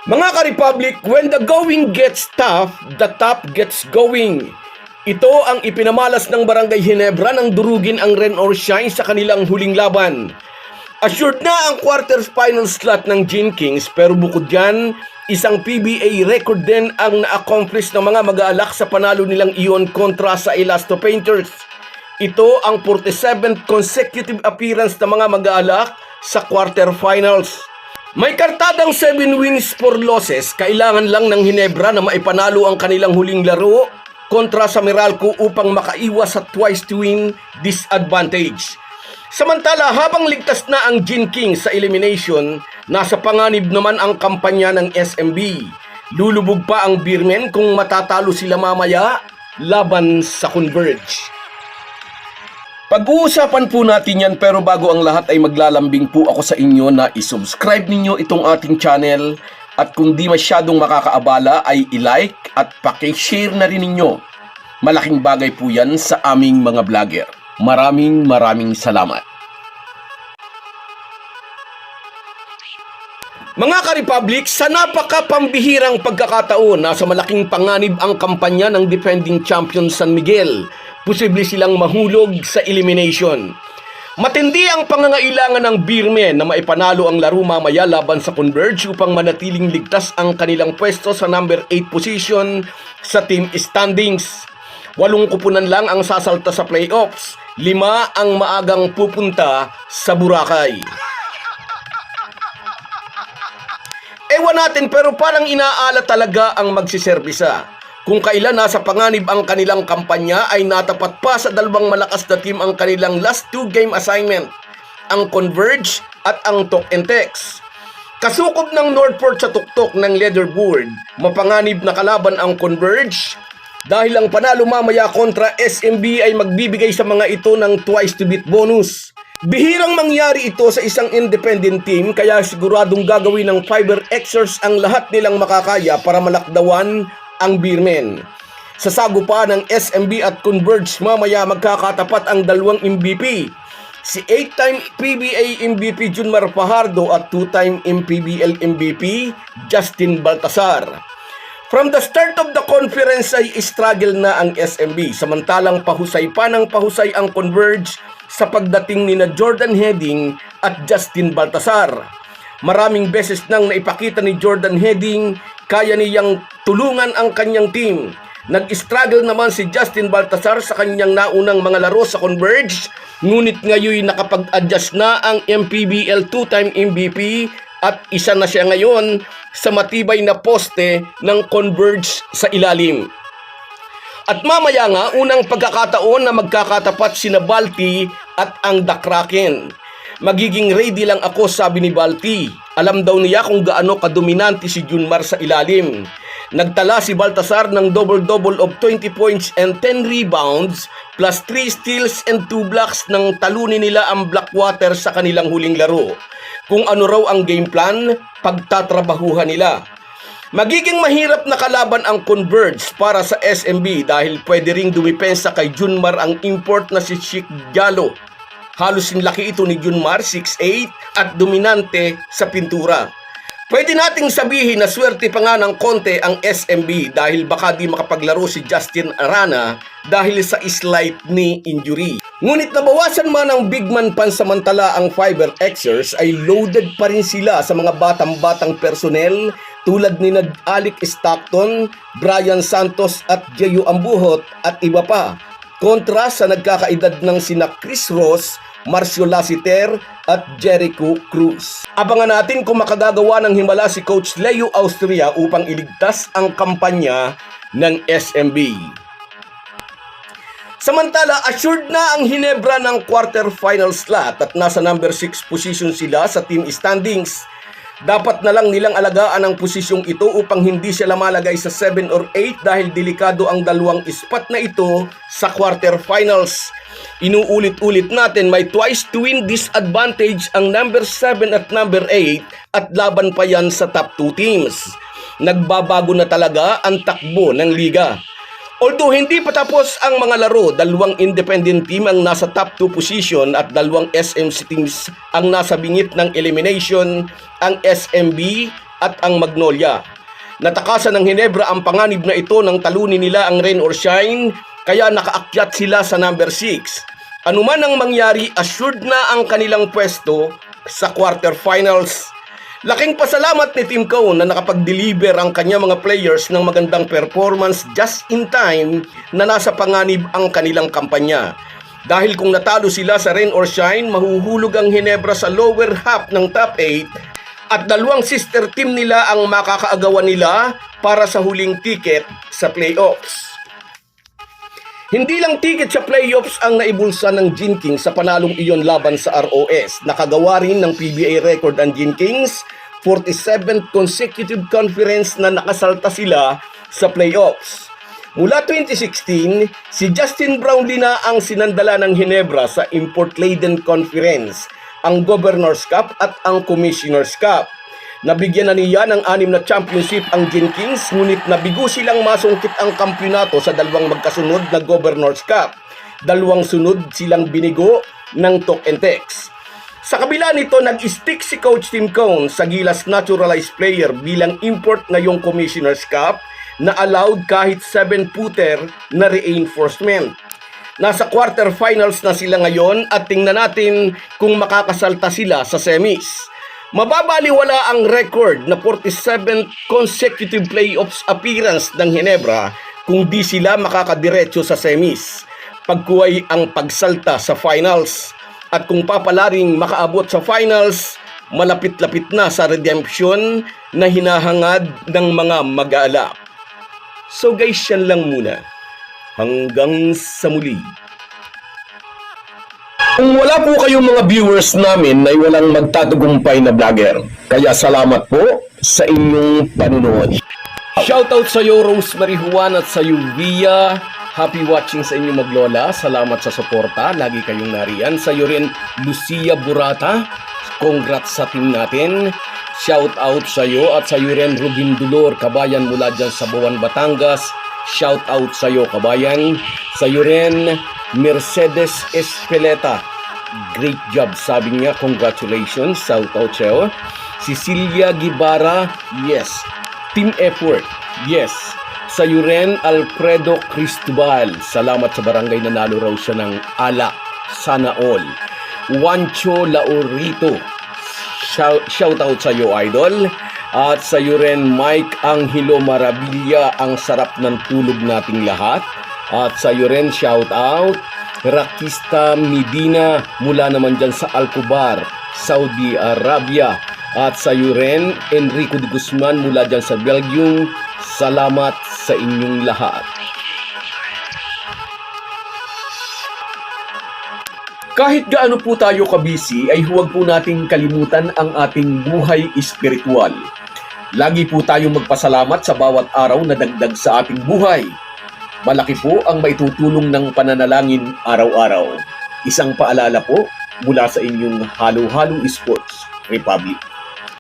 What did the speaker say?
Mga ka-Republic, when the going gets tough, the top gets going. Ito ang ipinamalas ng Barangay Ginebra nang durugin ang rain or shine sa kanilang huling laban. Assured na ang quarterfinal slot ng Gin Kings, pero bukod dyan, isang PBA record din ang na-accomplish ng mga mag-aalak sa panalo nilang iyon kontra sa Elasto Painters. Ito ang 47th consecutive appearance ng mga mag-aalak sa quarterfinals. May kartadang 7 wins, 4 losses. Kailangan lang ng Ginebra na maipanalo ang kanilang huling laro kontra sa Meralco upang makaiwas sa twice to win disadvantage. Samantala, habang ligtas na ang Gin Kings sa elimination, nasa panganib naman ang kampanya ng SMB. Lulubog pa ang Beermen kung matatalo sila mamaya laban sa Converge. Pag-uusapan po natin yan, pero bago ang lahat ay maglalambing po ako sa inyo na isubscribe ninyo itong ating channel at kung di masyadong makakaabala ay i-like at paki-share na rin ninyo. Malaking bagay po yan sa aming mga vlogger. Maraming salamat. Mga ka-Republic, sa napaka-pambihirang pagkakataon, nasa malaking panganib ang kampanya ng defending champion San Miguel. Posible silang mahulog sa elimination. Matindi ang pangangailangan ng Beermen na maipanalo ang laro mamaya laban sa Converge upang manatiling ligtas ang kanilang pwesto sa number 8 position sa team standings. 8 kupunan lang ang sasalta sa playoffs. 5 ang maagang pupunta sa Boracay. Ewan natin, pero parang inaala talaga ang magsiserbisa. Kung kailan nasa panganib ang kanilang kampanya ay natapat pa sa dalawang malakas na team ang kanilang last 2 game assignment, ang Converge at ang Tok and Tex. Kasukob ng Northport sa tuktok ng leaderboard, mapanganib na kalaban ang Converge dahil ang panalo mamaya kontra SMB ay magbibigay sa mga ito ng twice to beat bonus. Bihirang mangyari ito sa isang independent team, kaya siguradong gagawin ng Fiber Xers ang lahat nilang makakaya para malakdawan ang Beermen. Sa sagupa ng SMB at Converge mamaya magkakatapat ang dalawang MVP, si 8-time PBA MVP Junmar Fajardo at 2-time MPBL MVP Justin Baltasar. From the start of the conference ay struggle na ang SMB, samantalang pahusay pa ng pahusay ang Converge sa pagdating ni na Jordan Heading at Justin Baltasar. Maraming beses nang naipakita ni Jordan Heading kaya niyang tulungan ang kanyang team. Nag-struggle naman si Justin Baltasar sa kanyang naunang mga laro sa Converge, ngunit ngayon nakapag-adjust na ang MPBL 2-time MVP at isa na siya ngayon sa matibay na poste ng Converge sa ilalim. At mamaya nga, unang pagkakataon na magkakatapat sina Balti at ang The Kraken. Magiging ready lang ako, sabi ni Balti. Alam daw niya kung gaano kadominante si Junmar sa ilalim. Nagtala si Baltasar ng double-double of 20 points and 10 rebounds plus 3 steals and 2 blocks nang talunin nila ang Blackwater sa kanilang huling laro. Kung ano raw ang game plan, pagtatrabahuhan nila. Magiging mahirap na kalaban ang Converge para sa SMB dahil pwede ring dumipensa kay Junmar ang import na si Chic Diallo. Halos sinlaki ito ni Junmar, 6'8", at dominante sa pintura. Pwede nating sabihin na swerte pa nga ng konti ang SMB dahil baka di makapaglaro si Justin Arana dahil sa slight knee injury. Ngunit nabawasan man ang big man pansamantala ang Fiber Xers ay loaded pa rin sila sa mga batang-batang personnel tulad ni Alec Stockton, Brian Santos at Jeyo Ambuhot at iba pa. Kontra sa nagkakaedad ng sina Chris Ross, Marcio Lassiter at Jericho Cruz. Abangan natin kung makagagawa ng himala si Coach Leo Austria upang iligtas ang kampanya ng SMB. Samantala, assured na ang Ginebra ng quarterfinal slot at nasa number 6 position sila sa team standings. Dapat na lang nilang alagaan ang posisyong ito upang hindi sila malagay sa 7 or 8 dahil delikado ang dalawang spot na ito sa quarterfinals. Inuulit-ulit natin, may twice to win disadvantage ang number 7 at number 8 at laban pa yan sa top 2 teams. Nagbabago na talaga ang takbo ng liga. Although hindi pa tapos ang mga laro, dalawang independent team ang nasa top 2 position at dalawang SMC teams ang nasa bingit ng elimination, ang SMB at ang Magnolia. Natakasan ng Ginebra ang panganib na ito nang talunin nila ang Rain or Shine, kaya nakaakyat sila sa number 6. Anuman ang mangyari, assured na ang kanilang pwesto sa quarterfinals. Laking pasalamat ni Team Cone na nakapag-deliver ang kanyang mga players ng magandang performance just in time na nasa panganib ang kanilang kampanya. Dahil kung natalo sila sa Rain or Shine, mahuhulog ang Ginebra sa lower half ng top 8 at dalawang sister team nila ang makakaagawan nila para sa huling ticket sa playoffs. Hindi lang ticket sa playoffs ang naibulsa ng Gin Kings sa panalong iyon laban sa ROS. Nakagawa rin ng PBA record ang Gin Kings, 47th consecutive conference na nakasalta sila sa playoffs. Mula 2016, si Justin Brownlee na ang sinandala ng Ginebra sa import-laden conference, ang Governor's Cup at ang Commissioner's Cup. Nabigyan na niya ng 6 na championship ang Gin Kings, ngunit nabigo silang masungkit ang kampyonato sa dalawang magkasunod na Governor's Cup. Dalawang sunod silang binigo ng Talk and Text. Sa kabila nito, nag-stick si Coach Tim Cone sa Gilas naturalized player bilang import ngayong Commissioner's Cup na allowed kahit 7-footer na reinforcement. Nasa quarterfinals na sila ngayon at tingnan natin kung makakasalta sila sa semis. Mababaliwala ang record na 47 consecutive playoffs appearance ng Ginebra kung di sila makakadiretso sa semis, pagkuway ang pagsalta sa finals. At kung papalaring makaabot sa finals, malapit-lapit na sa redemption na hinahangad ng mga mag-aalak. So guys, yan lang muna. Hanggang sa muli. Kung wala po kayong mga viewers namin ay walang magtatagumpay na vlogger. Kaya salamat po sa inyong panunood. Shoutout sa iyo Rosemary Juan at sa iyo Via. Happy watching sa inyong maglola. Salamat sa suporta. Lagi kayong nariyan. Sa iyo rin Lucia Burata. Congrats sa team natin. Shoutout sa iyo at sa iyo rin Rubin Dulor, kabayan mula dyan sa Buwan, Batangas. Shout out sa iyo kabayan. Sa iyo rin Mercedes Espeleta. Great job sabi niya. Congratulations. Shout out sa iyo. Cecilia Gibara. Yes. Team effort. Yes. Sa iyo rin Alfredo Cristobal. Salamat sa barangay, nanalo raw siya ng alak. Sana all. Juancho Laurito. Shout out sa iyo idol. At sa iyo rin Mike Angelo Maravilla, ang sarap ng tulog nating lahat. At sa iyo rin shout out Rakista Medina mula naman dyan sa Alcobar, Saudi Arabia. At sa iyo rin Enrico de Guzman mula dyan sa Belgium. Salamat sa inyong lahat. Kahit gaano po tayo kabisi ay huwag po nating kalimutan ang ating buhay espiritual. Lagi po tayong magpasalamat sa bawat araw na dagdag sa ating buhay. Malaki po ang maitutulong ng pananalangin araw-araw. Isang paalala po mula sa inyong Halo-Halo Sports Republic.